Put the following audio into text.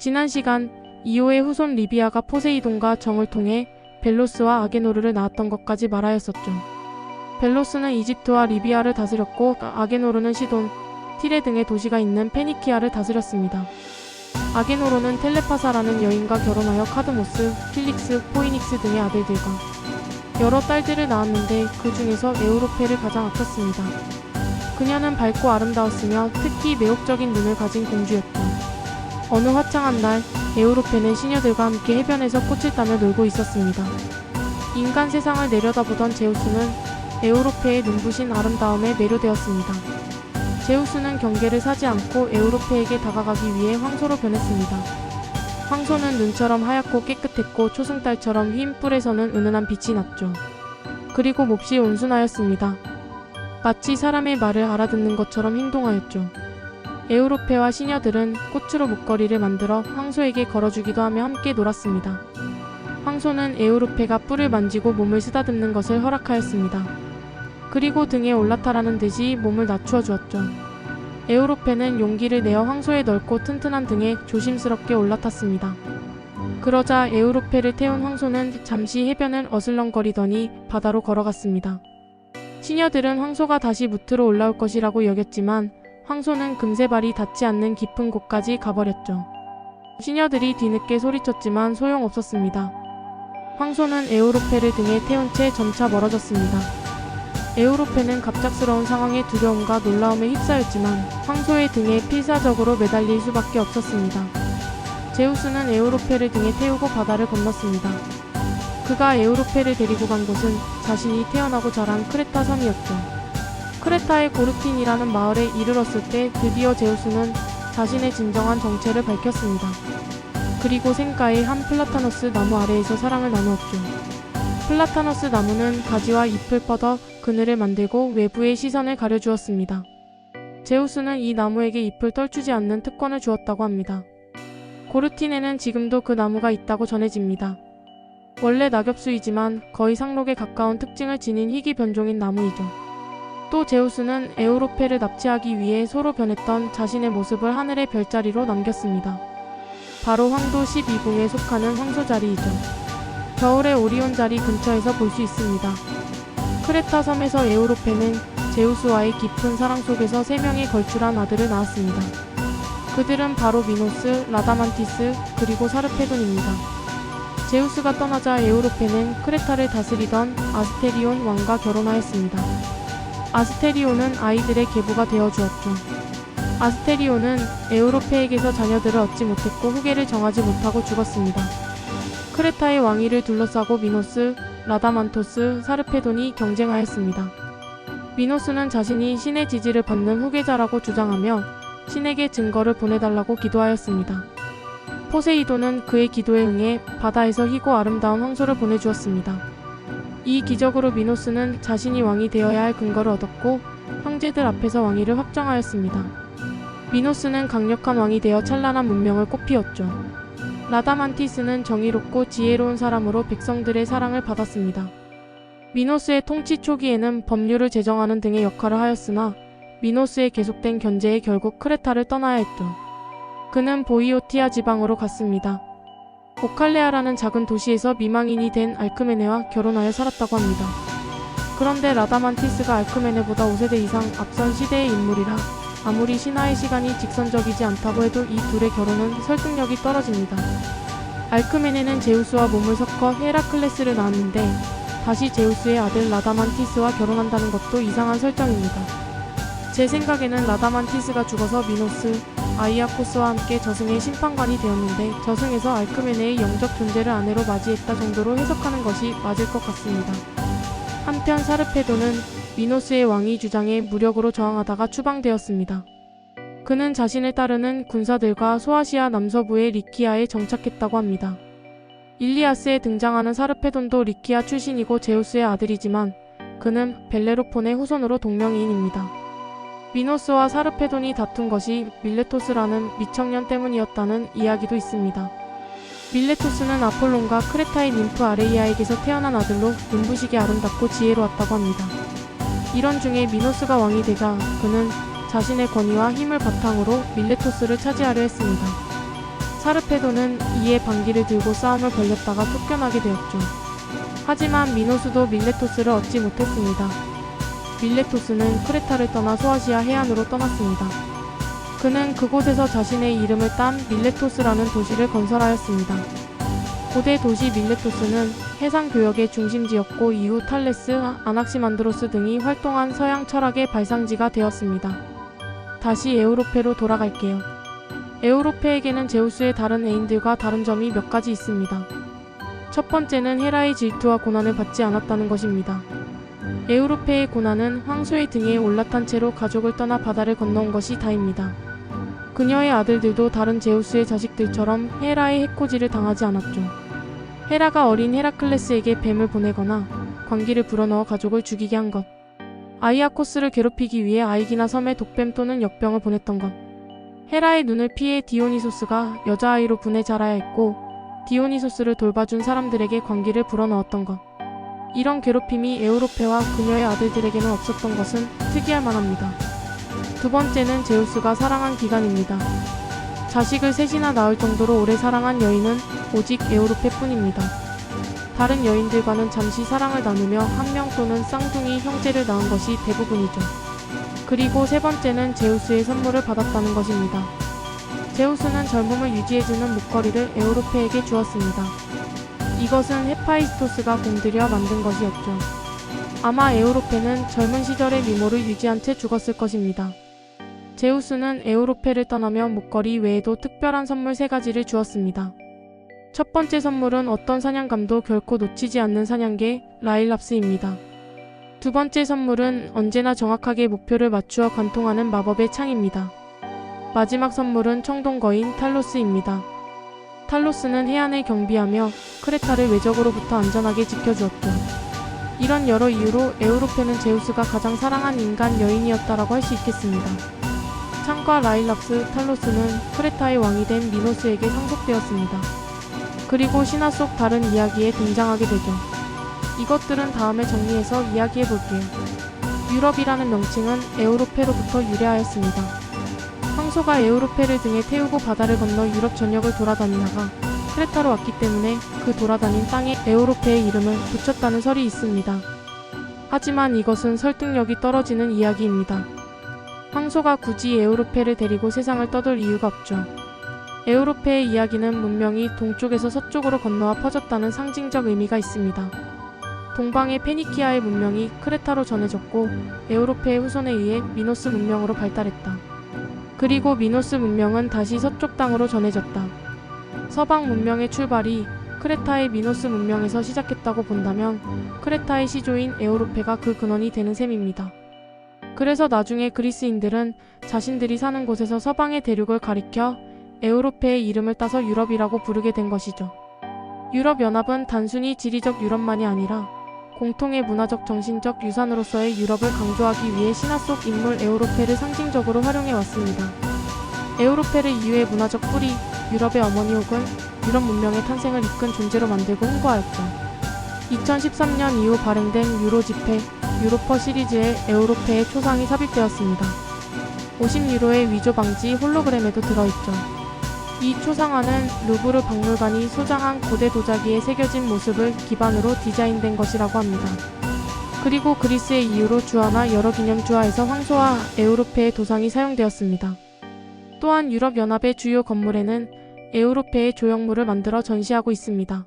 지난 시간 이오의 후손 리비아가 포세이돈과 정을 통해 벨로스와 아게노르를 낳았던 것까지 말하였었죠. 벨로스는 이집트와 리비아를 다스렸고 아게노르는 시돈, 티레 등의 도시가 있는 페니키아를 다스렸습니다. 아게노르는 텔레파사라는 여인과 결혼하여 카드모스, 필릭스, 포이닉스 등의 아들들과 여러 딸들을 낳았는데 그 중에서 에우로페를 가장 아꼈습니다. 그녀는 밝고 아름다웠으며 특히 매혹적인 눈을 가진 공주였죠. 어느 화창한 날 에우로페는 시녀들과 함께 해변에서 꽃을 따며 놀고 있었습니다. 인간 세상을 내려다보던 제우스는 에우로페의 눈부신 아름다움에 매료되었습니다. 제우스는 경계를 사지 않고 에우로페에게 다가가기 위해 황소로 변했습니다. 황소는 눈처럼 하얗고 깨끗했고 초승달처럼 흰 뿔에서는 은은한 빛이 났죠. 그리고 몹시 온순하였습니다. 마치 사람의 말을 알아듣는 것처럼 행동하였죠. 에우로페와 시녀들은 꽃으로 목걸이를 만들어 황소에게 걸어주기도 하며 함께 놀았습니다. 황소는 에우로페가 뿔을 만지고 몸을 쓰다듬는 것을 허락하였습니다. 그리고 등에 올라타라는 듯이 몸을 낮추어 주었죠. 에우로페는 용기를 내어 황소의 넓고 튼튼한 등에 조심스럽게 올라탔습니다. 그러자 에우로페를 태운 황소는 잠시 해변을 어슬렁거리더니 바다로 걸어갔습니다. 시녀들은 황소가 다시 무트로 올라올 것이라고 여겼지만 황소는 금세발이 닿지 않는 깊은 곳까지 가버렸죠. 시녀들이 뒤늦게 소리쳤지만 소용없었습니다. 황소는 에우로페를 등에 태운 채 점차 멀어졌습니다. 에우로페는 갑작스러운 상황에 두려움과 놀라움에 휩싸였지만 황소의 등에 필사적으로 매달릴 수밖에 없었습니다. 제우스는 에우로페를 등에 태우고 바다를 건넜습니다. 그가 에우로페를 데리고 간 곳은 자신이 태어나고 자란 크레타 섬이었죠. 크레타의 고르틴이라는 마을에 이르렀을 때 드디어 제우스는 자신의 진정한 정체를 밝혔습니다. 그리고 생가의 한 플라타너스 나무 아래에서 사랑을 나누었죠. 플라타너스 나무는 가지와 잎을 뻗어 그늘을 만들고 외부의 시선을 가려주었습니다. 제우스는 이 나무에게 잎을 떨주지 않는 특권을 주었다고 합니다. 고르틴에는 지금도 그 나무가 있다고 전해집니다. 원래 낙엽수이지만 거의 상록에 가까운 특징을 지닌 희귀 변종인 나무이죠. 또 제우스는 에우로페를 납치하기 위해 소로 변했던 자신의 모습을 하늘의 별자리로 남겼습니다. 바로 황도 12궁에 속하는 황소자리이죠. 겨울의 오리온 자리 근처에서 볼 수 있습니다. 크레타 섬에서 에우로페는 제우스와의 깊은 사랑 속에서 3명의 걸출한 아들을 낳았습니다. 그들은 바로 미노스, 라다만티스, 그리고 사르페돈입니다. 제우스가 떠나자 에우로페는 크레타를 다스리던 아스테리온 왕과 결혼하였습니다. 아스테리온은 아이들의 계부가 되어주었죠. 아스테리온은 에우로페에게서 자녀들을 얻지 못했고 후계를 정하지 못하고 죽었습니다. 크레타의 왕위를 둘러싸고 미노스, 라다만토스, 사르페돈이 경쟁하였습니다. 미노스는 자신이 신의 지지를 받는 후계자라고 주장하며 신에게 증거를 보내달라고 기도하였습니다. 포세이돈은 그의 기도에 응해 바다에서 희고 아름다운 황소를 보내주었습니다. 이 기적으로 미노스는 자신이 왕이 되어야 할 근거를 얻었고 형제들 앞에서 왕위를 확정하였습니다. 미노스는 강력한 왕이 되어 찬란한 문명을 꽃피웠죠. 라다만티스는 정의롭고 지혜로운 사람으로 백성들의 사랑을 받았습니다. 미노스의 통치 초기에는 법률을 제정하는 등의 역할을 하였으나 미노스의 계속된 견제에 결국 크레타를 떠나야 했죠. 그는 보이오티아 지방으로 갔습니다. 오칼레아라는 작은 도시에서 미망인이 된 알크메네와 결혼하여 살았다고 합니다. 그런데 라다만티스가 알크메네보다 5세대 이상 앞선 시대의 인물이라 아무리 신화의 시간이 직선적이지 않다고 해도 이 둘의 결혼은 설득력이 떨어집니다. 알크메네는 제우스와 몸을 섞어 헤라클레스를 낳았는데 다시 제우스의 아들 라다만티스와 결혼한다는 것도 이상한 설정입니다. 제 생각에는 라다만티스가 죽어서 미노스, 아이아코스와 함께 저승의 심판관이 되었는데 저승에서 알크메네의 영적 존재를 아내로 맞이했다 정도로 해석하는 것이 맞을 것 같습니다. 한편 사르페돈은 미노스의 왕위 주장에 무력으로 저항하다가 추방되었습니다. 그는 자신을 따르는 군사들과 소아시아 남서부의 리키아에 정착했다고 합니다. 일리아스에 등장하는 사르페돈도 리키아 출신이고 제우스의 아들이지만 그는 벨레로폰의 후손으로 동명이인입니다. 미노스와 사르페돈이 다툰 것이 밀레토스라는 미청년 때문이었다는 이야기도 있습니다. 밀레토스는 아폴론과 크레타의 님프 아레이아에게서 태어난 아들로 눈부시게 아름답고 지혜로웠다고 합니다. 이런 중에 미노스가 왕이 되자 그는 자신의 권위와 힘을 바탕으로 밀레토스를 차지하려 했습니다. 사르페도는 이에 반기를 들고 싸움을 벌였다가 쫓겨나게 되었죠. 하지만 미노스도 밀레토스를 얻지 못했습니다. 밀레토스는 크레타를 떠나 소아시아 해안으로 떠났습니다. 그는 그곳에서 자신의 이름을 딴 밀레토스라는 도시를 건설하였습니다. 고대 도시 밀레토스는 해상교역의 중심지였고 이후 탈레스, 아낙시만드로스 등이 활동한 서양 철학의 발상지가 되었습니다. 다시 에우로페로 돌아갈게요. 에우로페에게는 제우스의 다른 애인들과 다른 점이 몇 가지 있습니다. 첫 번째는 헤라의 질투와 고난을 받지 않았다는 것입니다. 에우로페의 고난은 황소의 등에 올라탄 채로 가족을 떠나 바다를 건너온 것이 다입니다. 그녀의 아들들도 다른 제우스의 자식들처럼 헤라의 해코지를 당하지 않았죠. 헤라가 어린 헤라클레스에게 뱀을 보내거나 광기를 불어넣어 가족을 죽이게 한 것. 아이아코스를 괴롭히기 위해 아이기나 섬에 독뱀 또는 역병을 보냈던 것. 헤라의 눈을 피해 디오니소스가 여자아이로 분해 자라야 했고 디오니소스를 돌봐준 사람들에게 광기를 불어넣었던 것. 이런 괴롭힘이 에우로페와 그녀의 아들들에게는 없었던 것은 특이할 만합니다. 두 번째는 제우스가 사랑한 기간입니다. 자식을 셋이나 낳을 정도로 오래 사랑한 여인은 오직 에우로페뿐입니다. 다른 여인들과는 잠시 사랑을 나누며 한 명 또는 쌍둥이 형제를 낳은 것이 대부분이죠. 그리고 세 번째는 제우스의 선물을 받았다는 것입니다. 제우스는 젊음을 유지해주는 목걸이를 에우로페에게 주었습니다. 이것은 헤파이스토스가 공들여 만든 것이었죠. 아마 에우로페는 젊은 시절의 미모를 유지한 채 죽었을 것입니다. 제우스는 에우로페를 떠나며 목걸이 외에도 특별한 선물 3가지를 주었습니다. 첫 번째 선물은 어떤 사냥감도 결코 놓치지 않는 사냥개 라일랍스입니다. 두 번째 선물은 언제나 정확하게 목표를 맞추어 관통하는 마법의 창입니다. 마지막 선물은 청동거인 탈로스입니다. 탈로스는 해안을 경비하며 크레타를 외적으로부터 안전하게 지켜주었죠. 이런 여러 이유로 에우로페는 제우스가 가장 사랑한 인간 여인이었다라고 할 수 있겠습니다. 창과 라일랍스, 탈로스는 크레타의 왕이 된 미노스에게 상속되었습니다. 그리고 신화 속 다른 이야기에 등장하게 되죠. 이것들은 다음에 정리해서 이야기해볼게요. 유럽이라는 명칭은 에우로페로부터 유래하였습니다. 황소가 에우로페를 등에 태우고 바다를 건너 유럽 전역을 돌아다니다가 크레타로 왔기 때문에 그 돌아다닌 땅에 에우로페의 이름을 붙였다는 설이 있습니다. 하지만 이것은 설득력이 떨어지는 이야기입니다. 황소가 굳이 에우로페를 데리고 세상을 떠돌 이유가 없죠. 에우로페의 이야기는 문명이 동쪽에서 서쪽으로 건너와 퍼졌다는 상징적 의미가 있습니다. 동방의 페니키아의 문명이 크레타로 전해졌고 에우로페의 후손에 의해 미노스 문명으로 발달했다. 그리고 미노스 문명은 다시 서쪽 땅으로 전해졌다. 서방 문명의 출발이 크레타의 미노스 문명에서 시작했다고 본다면 크레타의 시조인 에우로페가 그 근원이 되는 셈입니다. 그래서 나중에 그리스인들은 자신들이 사는 곳에서 서방의 대륙을 가리켜 에우로페의 이름을 따서 유럽이라고 부르게 된 것이죠. 유럽연합은 단순히 지리적 유럽만이 아니라 공통의 문화적 정신적 유산으로서의 유럽을 강조하기 위해 신화 속 인물 에우로페를 상징적으로 활용해 왔습니다. 에우로페를 이유의 문화적 뿌리, 유럽의 어머니 혹은 유럽 문명의 탄생을 이끈 존재로 만들고 홍보하였죠. 2013년 이후 발행된 유로 지폐, 유로퍼 시리즈에 에우로페의 초상이 삽입되었습니다. 50유로의 위조 방지 홀로그램에도 들어있죠. 이 초상화는 루브르 박물관이 소장한 고대 도자기에 새겨진 모습을 기반으로 디자인된 것이라고 합니다. 그리고 그리스의 이유로 주화나 여러 기념 주화에서 황소와 에우로페의 도상이 사용되었습니다. 또한 유럽연합의 주요 건물에는 에우로페의 조형물을 만들어 전시하고 있습니다.